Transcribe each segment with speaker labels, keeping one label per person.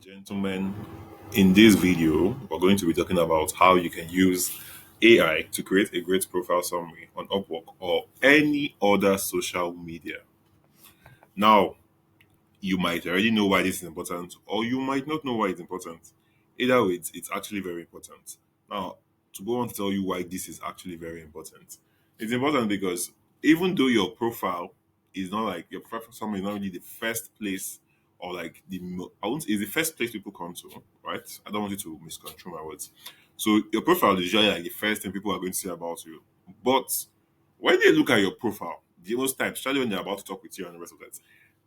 Speaker 1: Gentlemen, in this video, we're going to be talking about how you can use AI to create a great profile summary on Upwork or any other social media. Now, you might already know why this is important, or you might not know why it's important. Either way, it's actually very important. Now, to go on to tell you why this is actually very important, it's important because even though your profile is not like your profile summary is not really the first place or like I won't is the first place people come to, right? I don't want you to misconstrue my words. So your profile is usually like the first thing people are going to say about you. But when they look at your profile, the most times, especially when they're about to talk with you and the rest of that,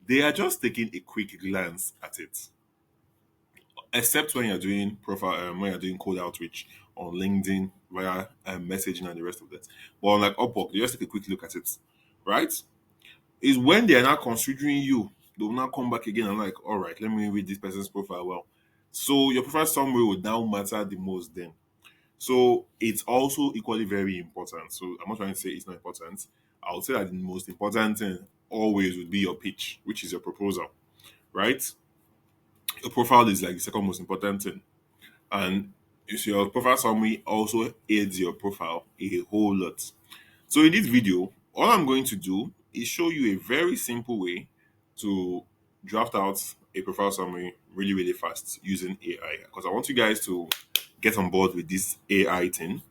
Speaker 1: they are just taking a quick glance at it. Except when you're doing profile, when you're doing cold outreach on LinkedIn via messaging and the rest of that. But on like Upwork, they just take a quick look at it, right? Is when they are not considering you, they will now come back again and like, all right, let me read this person's profile well. So your profile summary would now matter the most then. So it's also equally very important. So I'm not trying to say it's not important. I would say that the most important thing always would be your pitch, which is your proposal, right? Your profile is like the second most important thing. And your profile summary also aids your profile a whole lot. So in this video, all I'm going to do is show you a very simple way to draft out a profile summary really, really fast using AI. Because I want you guys to get on board with this AI thing.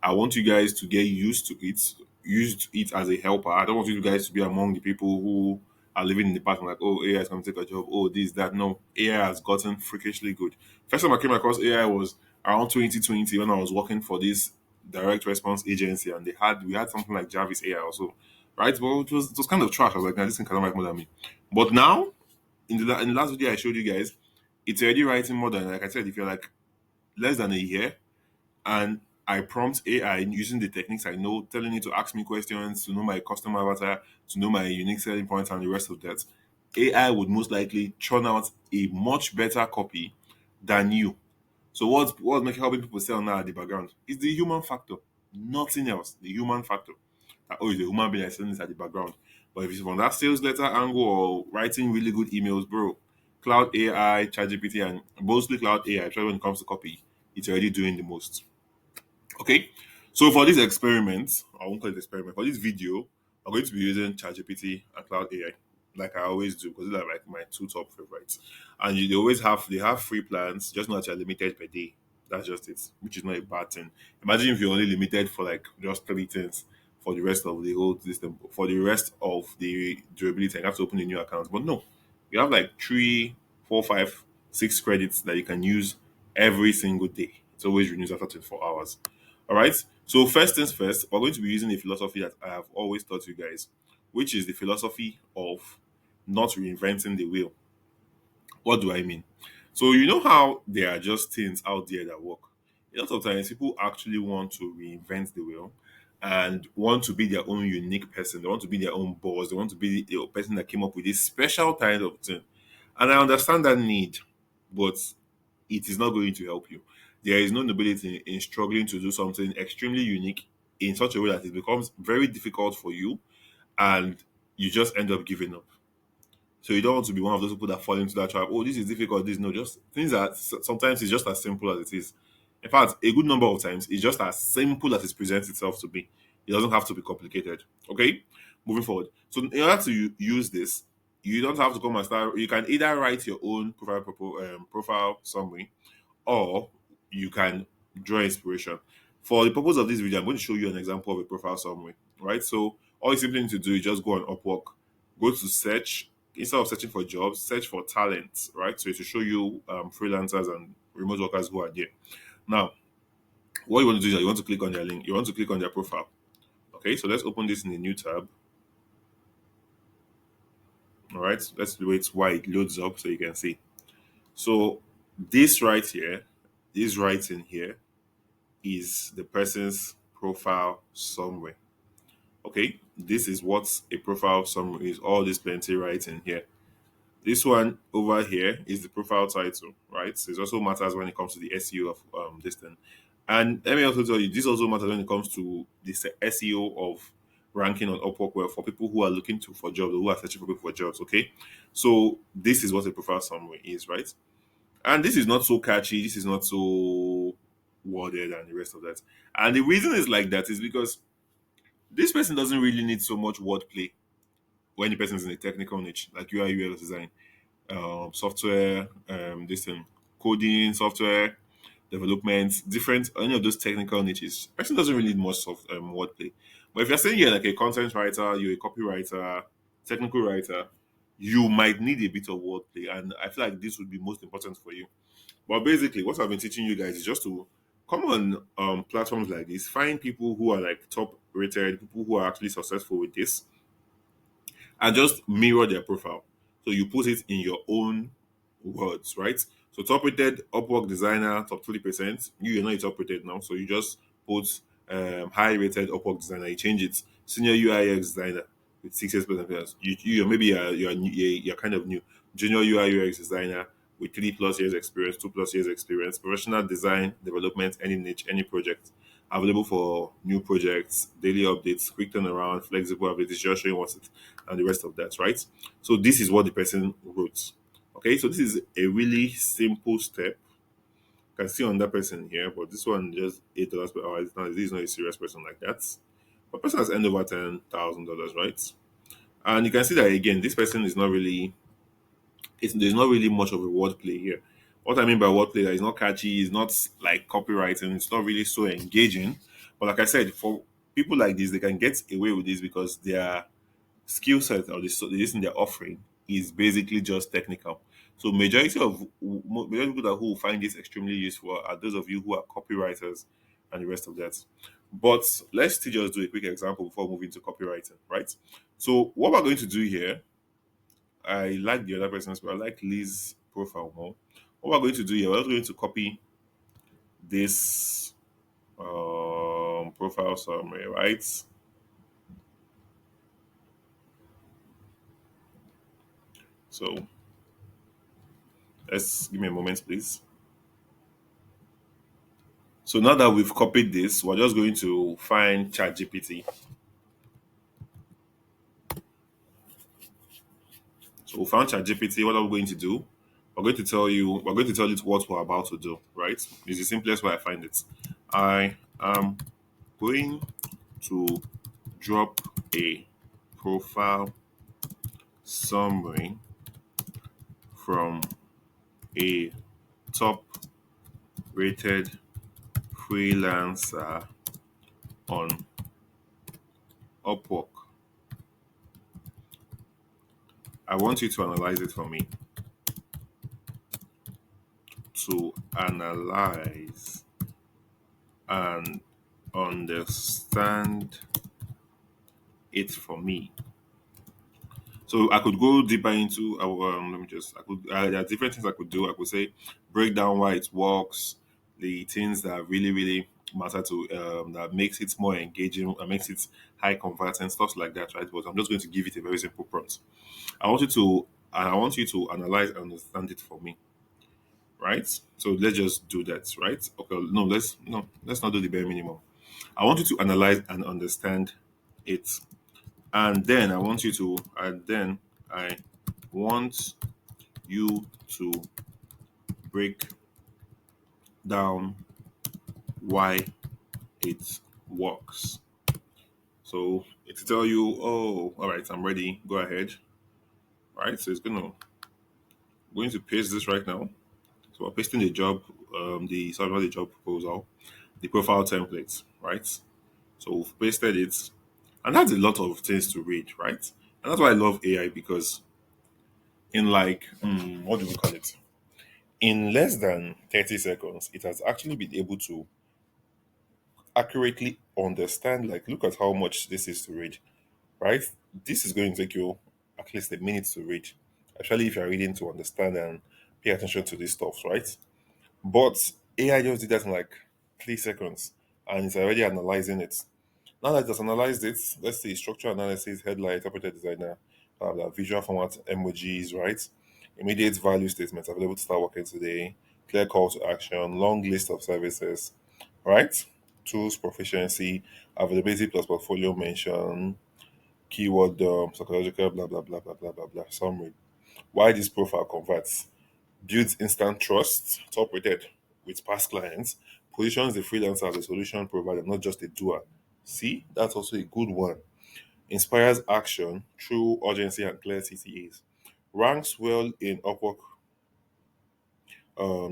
Speaker 1: I want you guys to get used to it as a helper. I don't want you guys to be among the people who are living in the past and like, oh, AI is going to take a job. Oh, this, that. No, AI has gotten freakishly good. First time I came across AI was around 2020 when I was working for this direct response agency, and we had something like Jarvis AI also, right? Well, it was kind of trash. I was like, nah, this thing cannot write more than me. But now, in the last video I showed you guys, it's already writing more than, like I said, if you're like less than a year, and I prompt AI using the techniques I know, telling it to ask me questions, to know my customer avatar, to know my unique selling points, and the rest of that. AI would most likely churn out a much better copy than you. So what's making helping people sell now at the background is the human factor, nothing else. The human factor. That, oh, it's the human being that's selling this at the background. But if it's from that sales letter angle or writing really good emails, bro, Cloud AI, ChatGPT, and mostly Cloud AI, especially when it comes to copy, it's already doing the most. Okay, so for this experiment, I won't call it experiment. For this video, I'm going to be using ChatGPT and Cloud AI, like I always do, because they're like my two top favorites. And they have free plans, just not you're limited per day. That's just it, which is not a bad thing. Imagine if you're only limited for like just 3 things for the rest of the whole system, for the rest of the durability, and you have to open a new account. But no, you have like 3, 4, 5, 6 credits that you can use every single day. It's always renews after 24 hours. All right. So first things first, we're going to be using a philosophy that I have always taught you guys, which is the philosophy of not reinventing the wheel. What do I mean? So you know how there are just things out there that work. A lot of times people actually want to reinvent the wheel and want to be their own unique person. They want to be their own boss. They want to be the person that came up with this special kind of thing. And I understand that need, but it is not going to help you. There is no nobility in struggling to do something extremely unique in such a way that it becomes very difficult for you and you just end up giving up. So you don't want to be one of those people that fall into that trap. Oh, this is difficult. This no, just things that sometimes it's just as simple as it is. In fact, a good number of times it's just as simple as it presents itself to be. It doesn't have to be complicated. Okay, moving forward. So in order to use this, you don't have to come and start. You can either write your own profile summary, or you can draw inspiration. For the purpose of this video, I'm going to show you an example of a profile summary. Right. So all you simply need to do is just go on Upwork, go to search. Instead of searching for jobs, search for talent, right? So it will show you freelancers and remote workers who are there. Now, what you want to do is that you want to click on their link, you want to click on their profile. Okay, so let's open this in a new tab. All right, let's wait while it loads up so you can see. So this right here, this right in here is the person's profile summary. Okay, this is what a profile summary is. All this plenty right in here. This one over here is the profile title, right? So it also matters when it comes to the SEO of this thing. And let me also tell you, this also matters when it comes to this SEO of ranking on Upwork well for people who are looking to for jobs or who are searching for people for jobs. Okay, so this is what a profile summary is, right? And this is not so catchy, this is not so worded and the rest of that. And the reason is like that is because this person doesn't really need so much wordplay when the person is in a technical niche, like UI UX design, software, this thing, coding, software development, different any of those technical niches. Person doesn't really need much wordplay. But if you're saying you're like a content writer, you're a copywriter, technical writer, you might need a bit of wordplay, and I feel like this would be most important for you. But basically, what I've been teaching you guys is just to come on platforms like this, find people who are like top rated, people who are actually successful with this, and just mirror their profile. So you put it in your own words, right? So top rated Upwork designer, top 30%. You're not a top rated now, so you just put high rated Upwork designer. You change it senior UI/UX designer with 6 years plus experience. You maybe you're kind of new. Junior UI/UX designer with 3 plus years experience, 2 plus years experience, professional design, development, any niche, any project. Available for new projects, daily updates, quick turnaround, flexible updates, just showing what's it, and the rest of that, right? So this is what the person wrote. Okay, so this is a really simple step. You can see on that person here, but this one just $8 per hour. This is not a serious person like that. But person has earned over $10,000, right? And you can see that again, this person is not really there's not really much of a wordplay here. What I mean by wordplay that is not catchy, is not like copywriting, it's not really so engaging. But like I said, for people like this, they can get away with this because their skill set or the listen they're offering is basically just technical. So majority of people that who find this extremely useful are those of you who are copywriters and the rest of that. But let's still just do a quick example before moving to copywriting, right? So what we're going to do here, I like the other person's, but I like Liz's profile more. What we're going to do here, we're going to copy this profile summary, right? So let's give me a moment, please. So now that we've copied this, we're just going to find ChatGPT. So we found ChatGPT. What are we going to do? We're going to tell it what we're about to do, right? It's the simplest way I find it. I am going to drop a profile summary from a top rated freelancer on Upwork. I want you to analyze it for me. To analyze and understand it for me. So I could go deeper into. Let me just. I could. There are different things I could do. I could say break down why it works, the things that really matter to that makes it more engaging, that makes it high converting, stuff like that, right? But I'm just going to give it a very simple prompt. I want you to analyze and understand it for me, right? So let's just do that, right? Okay, let's not do the bare minimum. I want you to analyze and understand it, and then I want you to break down why it works. So it's tell you, oh, all right, I'm ready. Go ahead, right? So it's going to paste this right now. So we're pasting the job proposal, the profile templates, right? So we've pasted it, and that's a lot of things to read, right? And that's why I love AI because in like what do we call it? In less than 30 seconds, it has actually been able to accurately understand. Like, look at how much this is to read, right? This is going to take you at least a minute to read, especially if you're reading to understand and pay attention to these stuff, right? But AI just did that in like 3 seconds and it's already analyzing it. Now that it's analyzed it, let's see structural analysis, headline, interpreted designer, visual format, emojis, right? Immediate value statements available to start working today, clear call to action, long list of services, right? Tools, proficiency, availability plus portfolio mention, keyword psychological, blah, blah, blah, blah, blah, blah, blah, summary. Why this profile converts? builds instant trust, top rated with past clients, positions the freelancer as a solution provider, not just a doer. See, that's also a good one. Inspires action through urgency and clear CTAs. Ranks well in Upwork,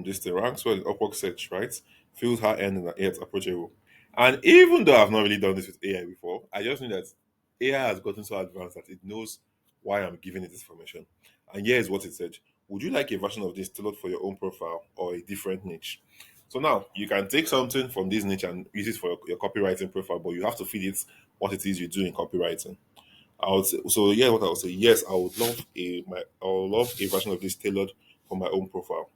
Speaker 1: this thing ranks well in Upwork search, right? Feels high end and yet approachable. And even though I've not really done this with AI before, I just knew that AI has gotten so advanced that it knows why I'm giving it this information. And here's what it said: would you like a version of this tailored for your own profile or a different niche? So now you can take something from this niche and use it for your copywriting profile, but you have to feed it what it is you do in copywriting. I would say, so. Yeah, what I would say, yes, I would love a version of this tailored for my own profile,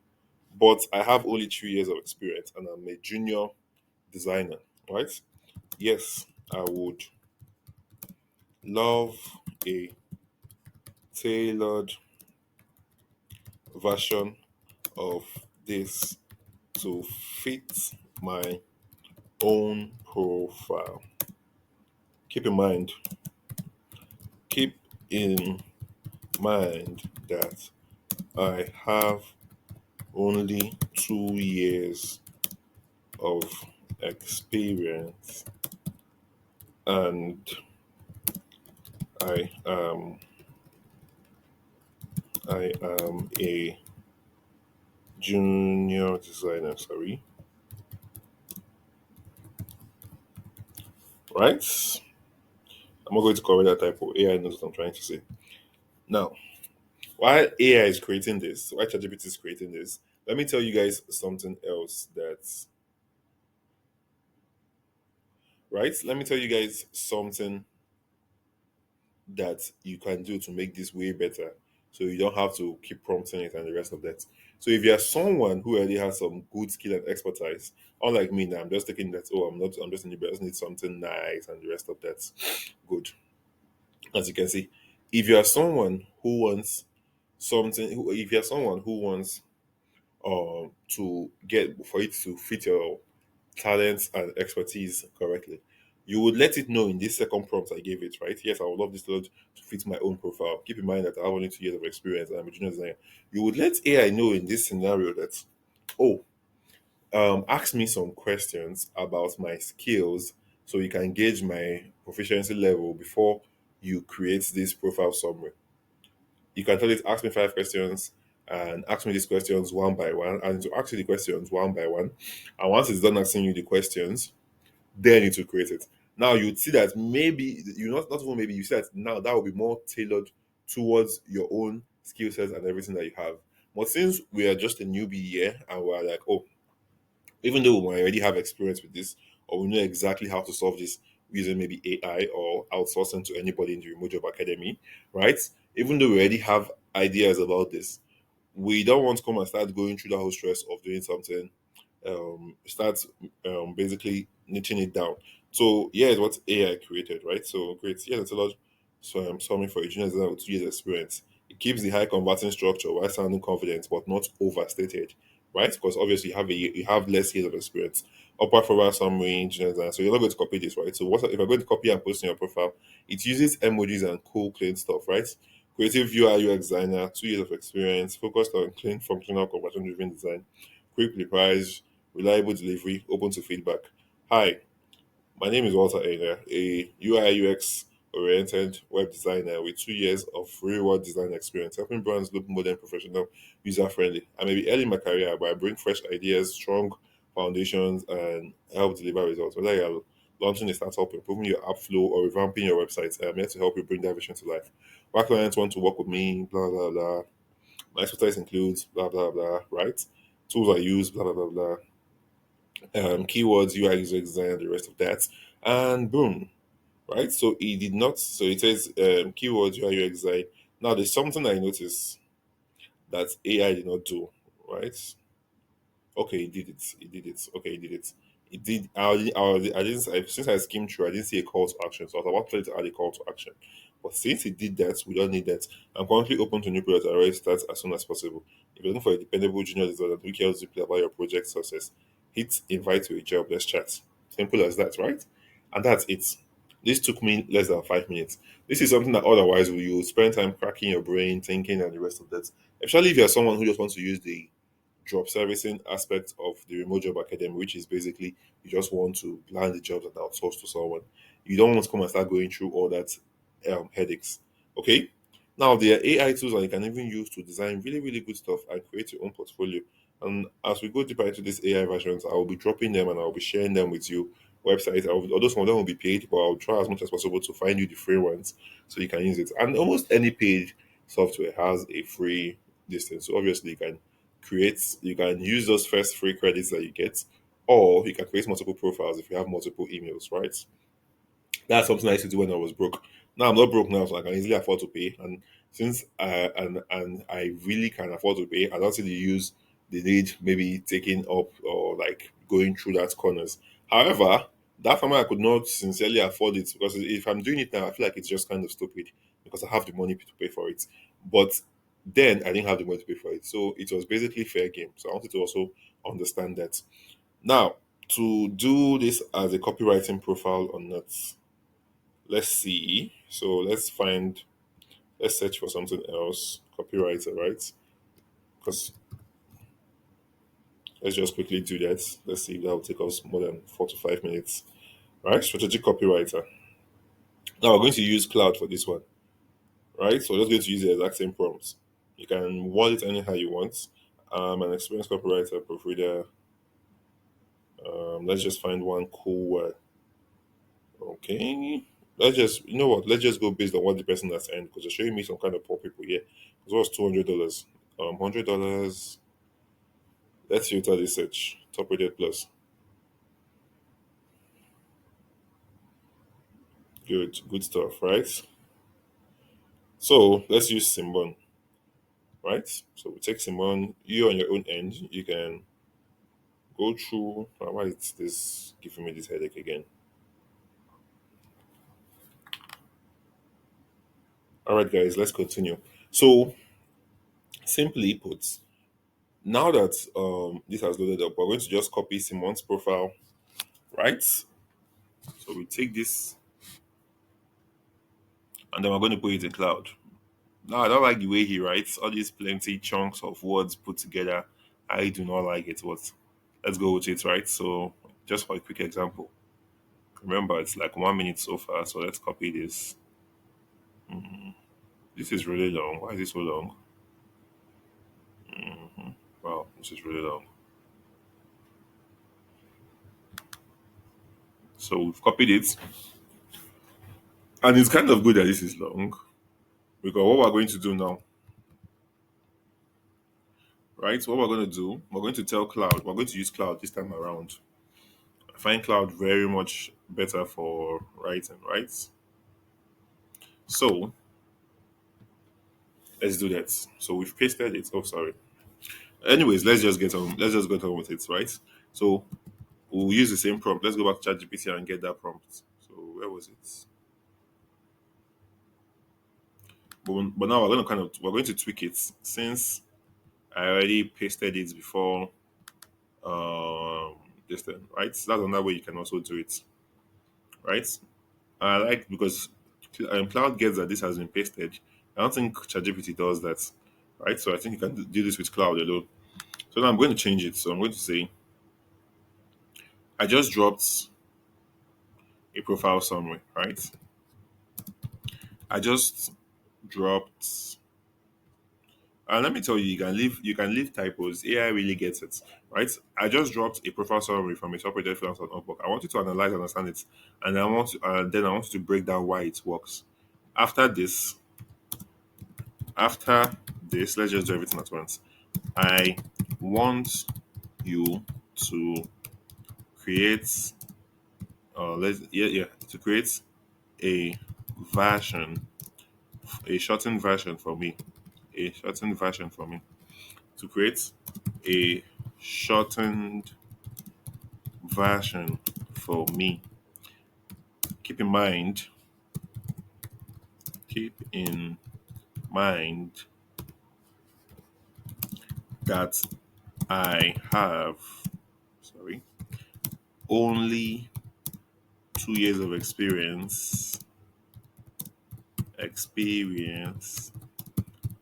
Speaker 1: but I have only 2 years of experience and I'm a junior designer, right? Yes, I would love a tailored version of this to fit my own profile. Keep in mind, keep in mind that I have only 2 years of experience and I am I am a junior designer, sorry. Right? I'm not going to cover that typo. AI knows what I'm trying to say. Now, while AI is creating this, while ChatGPT is creating this, let me tell you guys something else that's right. Let me tell you guys something that you can do to make this way better. So you don't have to keep prompting it and the rest of that. So if you're someone who already has some good skill and expertise, unlike me now, I'm just thinking that, oh, I'm just a newbie, I just need something nice and the rest of that. Good. As you can see, if you are someone who wants if you're someone who wants to get for it to fit your talents and expertise correctly, you would let it know in this second prompt I gave it, right? Yes, I would love this to fit my own profile. Keep in mind that I have only 2 years of experience and I'm a junior designer. You would let AI know in this scenario that, oh, ask me some questions about my skills so you can gauge my proficiency level before you create this profile summary. You can tell it, ask me 5 questions and ask me these questions one by one, and to ask you the questions one by one. And once it's done asking you the questions, then it will create it. Now you'd see that maybe you not even maybe you see that now that will be more tailored towards your own skill sets and everything that you have. But since we are just a newbie here and we're like, oh, even though we already have experience with this or we know exactly how to solve this using maybe AI or outsourcing to anybody in the remote job academy, right? Even though we already have ideas about this, we don't want to come and start going through the whole stress of doing something, start basically niching it down. So here's what AI created, right? So great. Here's a lot. So I'm summing for a junior designer with 2 years experience. It keeps the high converting structure while sounding confident but not overstated, right? Because obviously you have less years of experience. Upper profile summary, junior designer. So you're not going to copy this, right? So what if I'm going to copy and post in your profile? It uses emojis and cool, clean stuff, right? Creative UI UX designer, 2 years of experience, focused on clean, functional, conversion-driven design, quick replies, reliable delivery, open to feedback. Hi, my name is Walter Einer, a UI UX oriented web designer with 2 years of real world design experience, helping brands look modern, professional, user friendly. I may be early in my career, but I bring fresh ideas, strong foundations, and help deliver results. Whether you're launching a startup, improving your app flow, or revamping your website, I'm here to help you bring that vision to life. My clients want to work with me, blah, blah, blah. My expertise includes blah, blah, blah, right? Tools I use, blah, blah, blah, blah, keywords, UI user design, the rest of that, and boom, right? So he did not. So it says keywords, UI UX design. Now there's something I noticed that AI did not do, right? Okay, he did it. He did it. Okay, he did it. He did. I didn't. Since I skimmed through, I didn't see a call to action. So I was about to add a call to action. But since he did that, we don't need that. I'm currently open to new projects. I already start as soon as possible. If you're looking for a dependable junior designer who cares deeply about your project success, hit invite to a job. Let's chat. Simple as that, right? And that's it. This took me less than 5 minutes. This is something that otherwise you would spend time cracking your brain, thinking, and the rest of that. Especially if you're someone who just wants to use the job servicing aspect of the remote job academy, which is basically you just want to land the jobs and outsource to someone. You don't want to come and start going through all that headaches. Okay. Now there are AI tools that you can even use to design really, really good stuff and create your own portfolio. And as we go deeper into these AI versions, I will be dropping them and I'll be sharing them with you. Websites, although some of them will be paid, but I'll try as much as possible to find you the free ones so you can use it. And almost any paid software has a free distance. So obviously you can use those first free credits that you get, or you can create multiple profiles if you have multiple emails, right? That's something I used to do when I was broke. Now I'm not broke now, so I can easily afford to pay. And since and I really can afford to pay, I don't see the use the need maybe taking up or like going through that corners. However, that time I could not sincerely afford it because if I'm doing it now, I feel like it's just kind of stupid because I have the money to pay for it. But then I didn't have the money to pay for it, so it was basically fair game. So I wanted to also understand that. Now, to do this as a copywriting profile or not, let's see. So let's search for something else. Copywriter, right? Because let's just quickly do that. Let's see if that will take us more than 4 to 5 minutes. Right? Strategic copywriter. Now we're going to use cloud for this one. Right? So we're just going to use the exact same prompts. You can word it anyhow you want. An experienced copywriter, proofreader. Let's just find one cool word. Okay. Let's just, you know what? Let's just go based on what the person has earned because they're showing me some kind of poor people here. It was $200. $100. Let's filter this search. Top rated plus. Good stuff, right? So let's use Simon, right? So we take Simon. You on your own end, you can go through. Why is this giving me this headache again? All right, guys, let's continue. So simply put, now that this has loaded up, we're going to just copy Simon's profile, right? So we take this and then we're going to put it in cloud. Now I don't like the way he writes all these plenty chunks of words put together. I do not like it. But let's go with it, right? So just for a quick example, remember it's like 1 minute so far. So let's copy this. This is really long. Why is it so long? Wow, this is really long. So we've copied it, and it's kind of good that this is long because what we're going to do now, right? What we're going to do, we're going to tell Cloud, we're going to use Cloud this time around. I find Cloud very much better for writing, right? So let's do that. So we've pasted it. Oh, sorry. Anyways, let's just get on. Let's just get on with it, right? So we'll use the same prompt. Let's go back to ChatGPT and get that prompt. So where was it? But now we're going to tweak it since I already pasted it before this thing, right? That's another way you can also do it, right? I like because Cloud gets that this has been pasted. I don't think ChatGPT does that, right? So I think you can do this with Cloud alone. So now I'm going to change it. So I'm going to say I just dropped a profile summary, right? I just dropped. And let me tell you, you can leave typos. AI really gets it, right? I just dropped a profile summary from a top-rated freelance on Upwork. I want you to analyze and understand it, and then I want you to break down why it works. After this, after this, let's just do everything at once. I want you to create, let's yeah yeah to create a version, a shortened version for me, a shortened version for me to create a shortened version for me. Keep in mind, keep in mind that I have, sorry, only 2 years of experience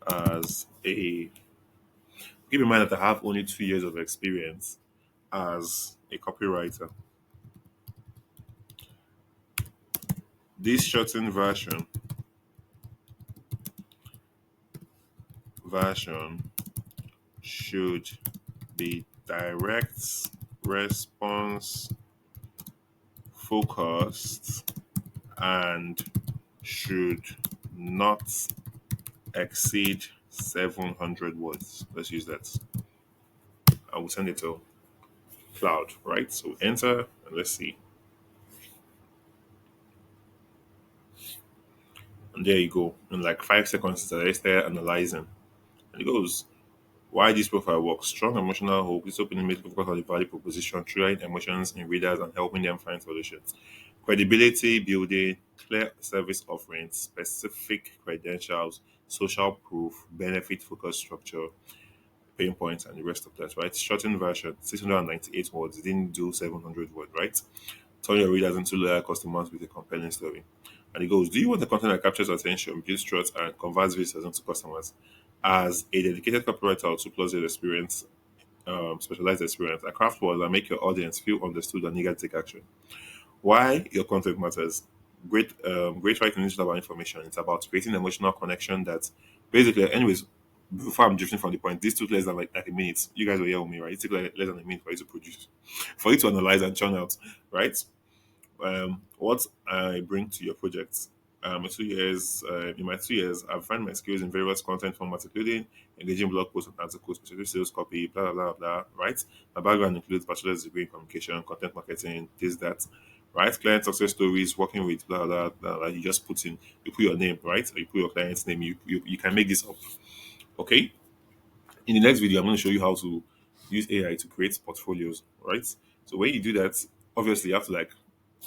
Speaker 1: as a keep in mind that I have only 2 years of experience as a copywriter. This shortened version should be direct response focused and should not exceed 700 words. Let's use that. I will send it to cloud, right? So enter and let's see. And there you go. In like 5 seconds, I start analyzing. And it goes, why this profile works. Strong emotional hope. This opening makes focus on the value proposition, triggering emotions in readers and helping them find solutions. Credibility building, clear service offerings, specific credentials, social proof, benefit focus structure, pain points, and the rest of that, right? Shortened version, 698 words, didn't do 700 words, right? Turn your readers into loyal customers with a compelling story. And it goes, do you want the content that captures attention, builds trust, and converts visitors into customers? As a dedicated copywriter or 2+ years experience, specialized experience, a craft words that make your audience feel understood and eager to take action. Why your content matters. Great writing isn't about information. It's about creating emotional connection that basically, anyways, before I'm drifting from the point, this took less than like a minute. You guys were here with me, right? It took like less than a minute for you to produce, for you to analyze and churn out, right? What I bring to your projects. In my 2 years, I've found my skills in various content formats, including engaging blog posts and articles, specific sales copy, blah, blah, blah, blah, right? My background includes bachelor's degree in communication, content marketing, this, that, right? Client success stories, working with blah, blah, blah, blah. You just you put your name, right? Or you put your client's name. You can make this up, okay? In the next video, I'm going to show you how to use AI to create portfolios, right? So when you do that, obviously you have to like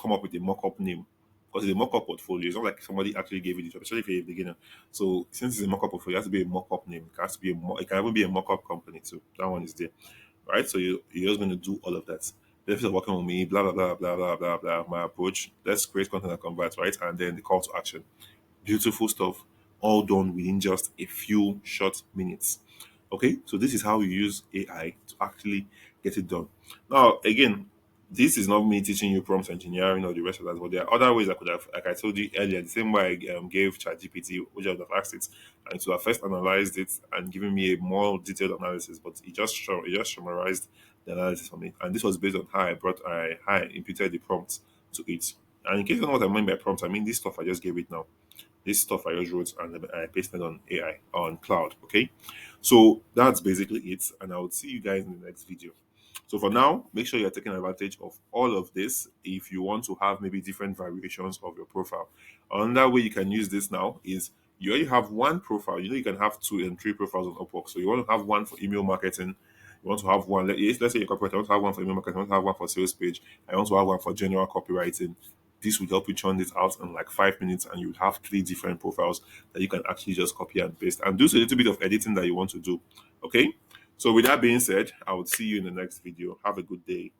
Speaker 1: come up with a mock-up name because it's a mock-up portfolio. It's not like somebody actually gave you the job, especially if you're a beginner. So since it's a mock-up portfolio, it has to be a mock-up name. It has to be it can even be a mock-up company too. That one is there, right? So you're just going to do all of that. Benefits of working with me, blah blah blah blah blah blah blah. My approach. Let's create content that converts, right? And then the call to action. Beautiful stuff, all done within just a few short minutes. Okay, so this is how you use AI to actually get it done. Now, again, this is not me teaching you prompt engineering or the rest of that, but there are other ways I could have, like I told you earlier, the same way I gave ChatGPT, which I would have asked it, and to have first analyzed it and given me a more detailed analysis, but it just summarized the analysis for me, and this was based on how I imputed the prompt to it. And in case you don't know what I mean by prompt, I mean this stuff I just gave it now. This stuff I just wrote and I pasted on AI on cloud. Okay, so that's basically it, and I will see you guys in the next video. So for now, make sure you're taking advantage of all of this if you want to have maybe different variations of your profile. Another way you can use this now is you already have one profile. You know you can have 2 and 3 profiles on Upwork. So you want to have one for email marketing. You want to have one. Let's say you're corporate. I want to have one for email marketing. I want to have one for sales page. I want to have one for general copywriting. This will help you churn this out in like 5 minutes, and you will have 3 different profiles that you can actually just copy and paste and do a little bit of editing that you want to do. Okay. So with that being said, I will see you in the next video. Have a good day.